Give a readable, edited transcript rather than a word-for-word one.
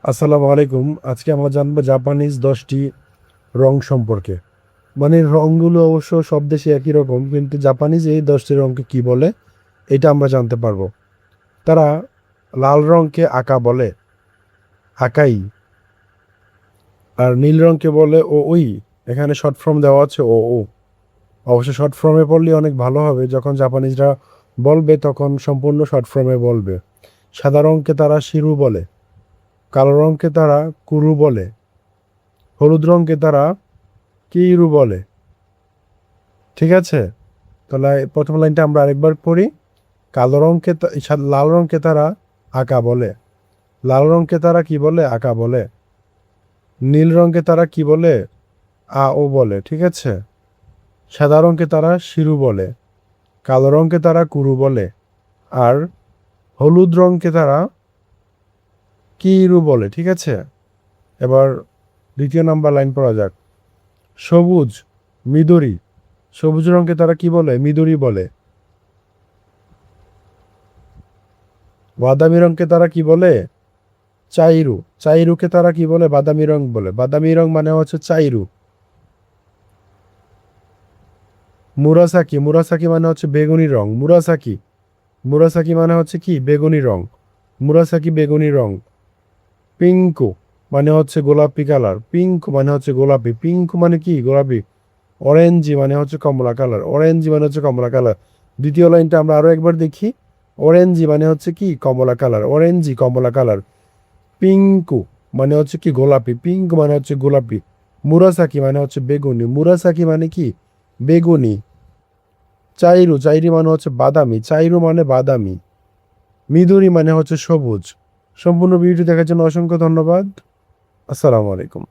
আসসালামু আলাইকুম। আজকে আমরা জানবো জাপানিজ 10টি রং সম্পর্কে। মানে রংগুলো অবশ্য সব দেশে একই রকম, কিন্তু জাপানিজ এই 10টি রংকে কি বলে এটা আমরা জানতে পারবো। তারা লাল রংকে আকা বলে, আকাই। আর নীল রংকে বলে ও ওই। এখানে শর্ট ফর্ম দেওয়া আছে ও ও। অবশ্য শর্ট ফর্মে পড়লে অনেক ভালো হবে, যখন জাপানিজরা বলবে তখন সম্পূর্ণ শর্ট ফর্মে বলবে। সাদা রংকে তারা শিরু বলে, কালো রংকে তারা কুরু বলে, হলুদ রংকে তারা কিরু বলে। ঠিক আছে, তাহলে প্রথম লাইনটা আমরা আরেকবার পড়ি। কালো রংকে লাল রংকে তারা আকা বলে, লাল রংকে তারা কি বলে? আকা বলে। নীল রংকে তারা কি বলে? আ ও বলে। ঠিক আছে, সাদা রংকে তারা শিরু বলে, কালো রংকে তারা কুরু বলে, আর হলুদ রংকে তারা কিরু বলে। ঠিক আছে, এবার দ্বিতীয় নাম্বার লাইন পড়া যাক। সবুজ, মিদুরি। সবুজ রংকে তারা কি বলে? মিদুরি বলে। বাদামি রংকে তারা কি বলে? চাইরু। চাইরুকে তারা কি বলে? বাদামি রং বলে। বাদামি রং মানে হচ্ছে চাইরু। মুরাসাকি, মুরাসাকি মানে হচ্ছে বেগুনি রং। মুরাসাকি, মুরাসাকি মানে হচ্ছে কি? বেগুনি রং। মুরাসাকি বেগুনি রং। পিঙ্কু মানে হচ্ছে গোলাপি কালার। পিঙ্ক মানে হচ্ছে গোলাপি। পিঙ্ক মানে কি? গোলাপি। অরেঞ্জি মানে হচ্ছে কমলা কালার। অরেঞ্জি মানে হচ্ছে কমলা কালার। দ্বিতীয় লাইনটা আমরা আরো একবার দেখি। অরেঞ্জি মানে হচ্ছে কি? কমলা কালার। অরেঞ্জি কমলা কালার। পিঙ্কু মানে হচ্ছে কি? গোলাপি। পিঙ্ক মানে হচ্ছে গোলাপি। মুরাসাকি মানে হচ্ছে বেগুনি। মুরাসাকি মানে কি? বেগুনি। চাইরু, চাইরি মানে হচ্ছে বাদামি। চাইরু মানে বাদামি। মিদুরি মানে হচ্ছে সবুজ। সম্পূর্ণ ভিডিওটি দেখার জন্য অসংখ্য ধন্যবাদ। আসসালামু আলাইকুম।